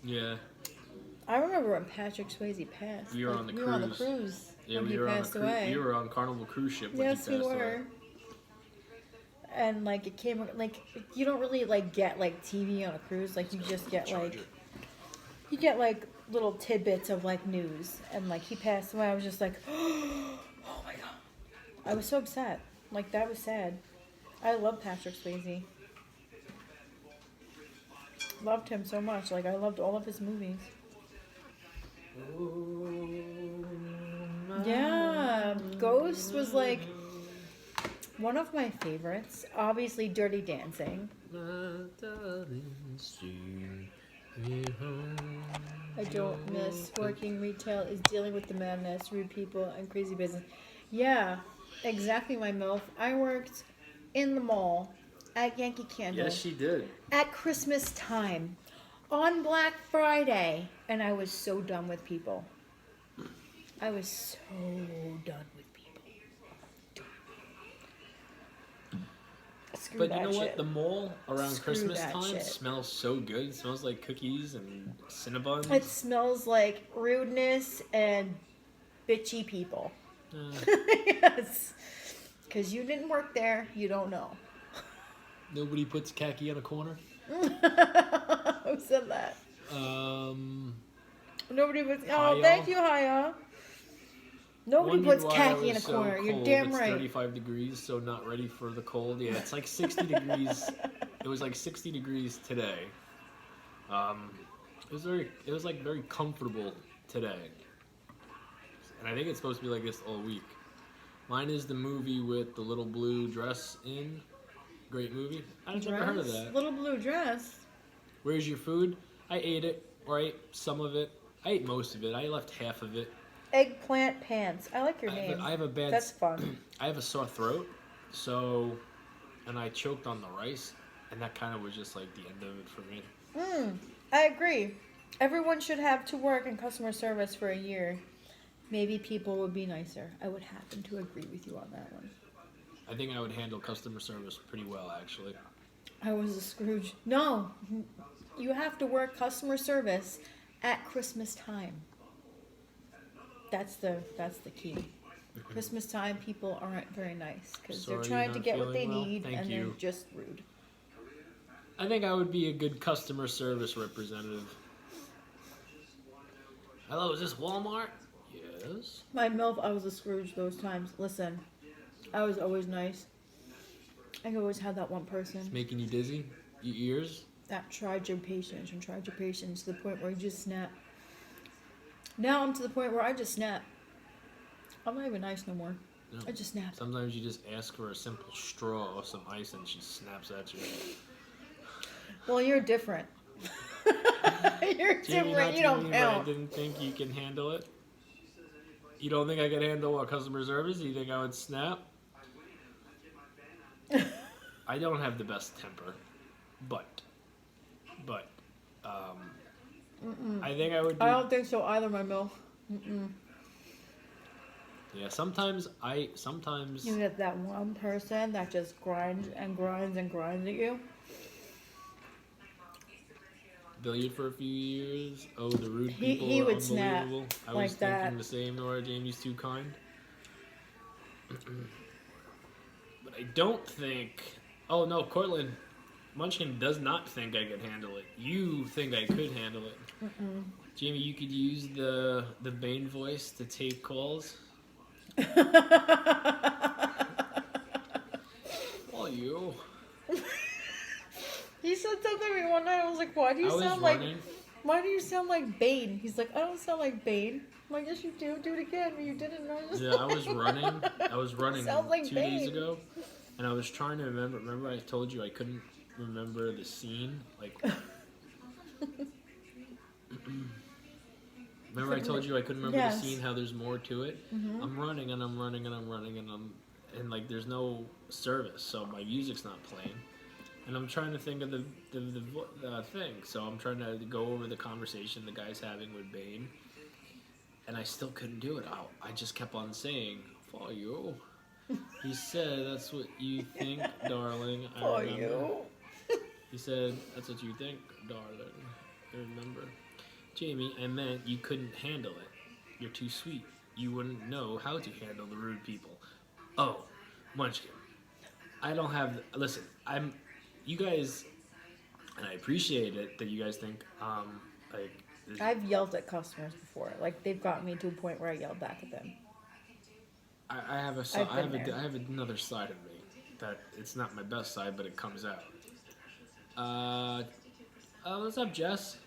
Yeah. I remember when Patrick Swayze passed. We were on the We were on the cruise. cruise Yeah, when we he were passed on away. You were on Carnival cruise ship when Yes, he we passed were. away. And like it came like you don't really like get like TV on a cruise. Like you just get like you get like little tidbits of like news. And like he passed away, I was just like, oh my god. I was so upset. Like that was sad. I love Patrick Swayze. Loved him so much. Like I loved all of his movies. Yeah, Ghost was like one of my favorites. Obviously, Dirty Dancing. I don't miss working retail. Is dealing with the madness, rude people, and crazy business. Yeah, exactly, my MILF. I worked in the mall at Yankee Candle Yes, she did. at Christmas time on Black Friday, and I was so done with people. I was so done with people. Screw But that you know shit. what? The mall around Screw Christmas that time shit. smells so good. It smells like cookies and Cinnabons. It smells like rudeness and bitchy people. Yes. Because you didn't work there, you don't know. Nobody puts khaki on a corner. Who said that? Nobody puts. Oh, Hiya. thank you, Hiya. Nobody Wondered puts why khaki I in a was so corner. You're cold. damn It's right. 35 degrees, so not ready for the cold. Yeah, it's like 60 degrees. It was like 60 degrees today. It was like very comfortable today. And I think it's supposed to be like this all week. Mine is the movie with the little blue dress in. Great movie. I've never heard of that. Little blue dress. Where's your food? I ate it, or I ate some of it. I ate most of it. I left half of it. Eggplant pants. I like your name. I have a bad. That's fun. I have a sore throat, and I choked on the rice, and that kind of was just like the end of it for me. I agree. Everyone should have to work in customer service for a year. Maybe people would be nicer. I would happen to agree with you on that one. I think I would handle customer service pretty well, actually. I was a Scrooge. No, you have to work customer service at Christmas time. That's the key. Christmas time, people aren't very nice because they're Sorry trying you're to not get what they feeling well. need, Thank and you. they're just rude. I think I would be a good customer service representative. Hello, is this Walmart? Yes. My MILF, I was a Scrooge those times. Listen, I was always nice. I always had that one person Making you dizzy? Your ears? that tried your patience and tried your patience to the point where you just snap. Now I'm to the point where I just snap. I'm not even nice no more. No. I just snap. Sometimes you just ask for a simple straw or some ice and she snaps at you. Well, you're different. You're Jamie, different. not You to don't me, but I count. didn't think you can handle it. You don't think I could handle a customer service? You think I would snap? I don't have the best temper, but I think I would. I don't think so either, my MILF. Yeah, sometimes You get that one person that just grinds and grinds and grinds at you. billiard for a few years. Oh, the rude He- people he are would snap unbelievable. I like was thinking that. the same. Nora, Jamie's too kind. But I don't think. Oh no, Cortland. Munchkin does not think I could handle it. You think I could handle it. Mm-mm. Jamie, you could use the Bane voice to tape calls. Oh, you. He said something to me one night. I was like, "Why do you sound like? Why do you sound like Bane?" He's like, "I don't sound like Bane." I'm like, "Yes, you do. Do it again." But you didn't know. Yeah, I was running. I was running Sounds like 2 days Bane. ago, and I was trying to remember. Remember, I told you I couldn't remember the scene. Like, remember I told you I couldn't remember the scene. How there's more to it. Mm-hmm. I'm running and I'm running and I'm running and like there's no service, so my music's not playing. And I'm trying to think of the thing. So I'm trying to go over the conversation the guy's having with Bane. And I still couldn't do it. I just kept on saying, "For you." He said, "That's what you think, darling." For you. He said, "That's what you think, darling." I remember. Jamie, I meant you couldn't handle it. You're too sweet. You wouldn't know how to handle the rude people. Oh, Munchkin. I don't have... Listen, you guys, and I appreciate it that you guys think, like... I've yelled at customers before. Like, they've gotten me to a point where I yelled back at them. I have another side of me that it's not my best side, but it comes out. What's up, Jess?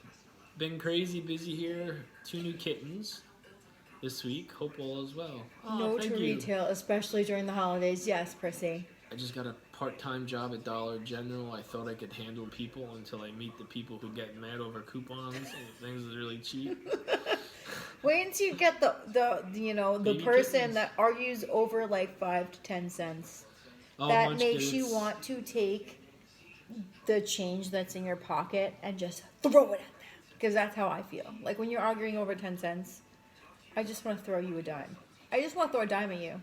Been crazy busy here. 2 new kittens this week. Hope all is well. No to retail, especially during the holidays. Yes, Prissy. I just got a part-time job at Dollar General. I thought I could handle people until I meet the people who get mad over coupons and things are really cheap. Wait until you get the Baby person kittens. that argues over like 5 to 10 cents. Oh, That Munchkin, makes you want to take the change that's in your pocket and just throw it at them. Because that's how I feel. Like when you're arguing over 10 cents, I just want to throw you a dime. I just want to throw a dime at you.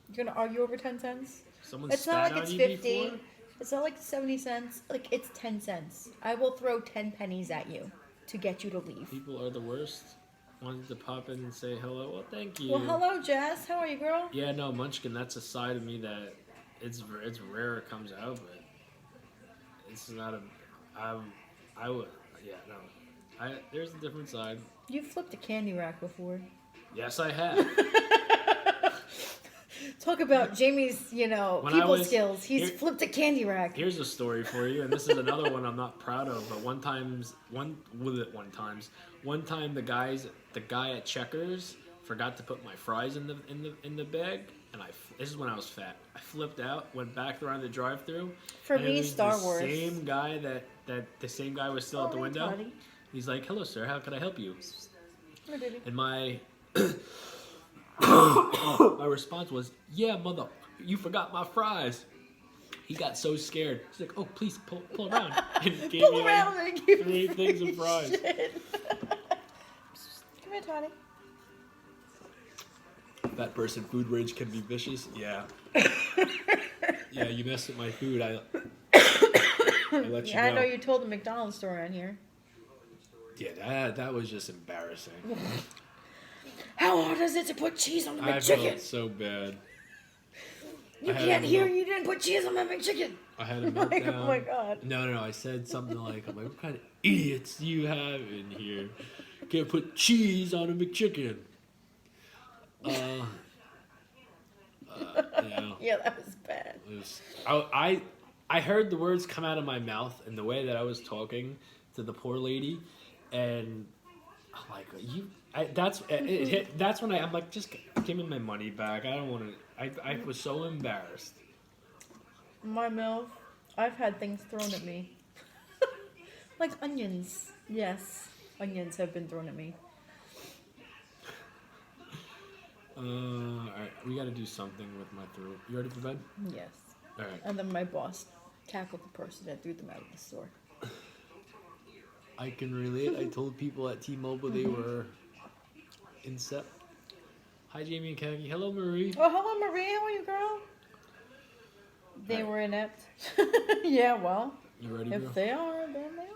You're going to argue over 10 cents? Someone It's spat not like it's on you 50. before? It's not like 70 cents. Like it's 10 cents. I will throw 10 pennies at you to get you to leave. People are the worst. Wanted to pop in and say hello. Well, thank you. Well, hello, Jess. How are you, girl? Yeah, no, Munchkin, that's a side of me that it's rare it comes out, but it's not I would, yeah, no. There's a different side. You've flipped a candy rack before. Yes, I have. Talk about Jamie's, people skills. He's flipped a candy rack. Here's a story for you, and this is another one I'm not proud of. But one time the guy at Checkers forgot to put my fries in the bag, and this is when I was fat. I flipped out, went back around the drive-thru. For me, Star Wars. Same guy the same guy was still at the window. Toddy. He's like, "Hello, sir. How can I help you?" Hi, baby. And my my response was, "Yeah, mother, you forgot my fries." He got so scared. He's like, "Oh, please pull around." And gave me like 3 things of fries. Shit. Come here, Toddy. That person food rage can be vicious. Yeah. Yeah, you messed with my food. I let you know. I know you told the McDonald's store around here. Yeah, that was just embarrassing. How hard is it to put cheese on the I McChicken? felt so bad. You can't hear you didn't put cheese on my McChicken. I had a meltdown. Oh my god. No. I said something like, "What kind of idiots do you have in here? Can't put cheese on a McChicken." Yeah, that was bad. I heard the words come out of my mouth and the way that I was talking to the poor lady, and I'm like, that's when I'm like, just give me my money back. I don't want to. I was so embarrassed. My MILF, I've had things thrown at me. Like onions. Yes, onions have been thrown at me. Alright, we gotta do something with my throat. You ready for bed? Yes. Alright. And then my boss tackled the person that threw them out of the store. I can relate. I told people at T-Mobile they were incept. Hi, Jamie and Khaki. Hello, Marie. Oh, hello, Marie. How are you, girl? They were inept. Yeah, well. You ready, if bro? they are, then they are.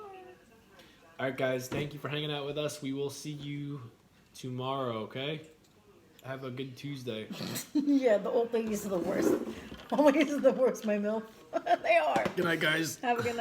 Alright, guys. Thank you for hanging out with us. We will see you tomorrow, okay? Have a good Tuesday. Yeah, the old ladies are the worst. Old ladies are the worst, my MILF. They are. Good night, guys. Have a good night.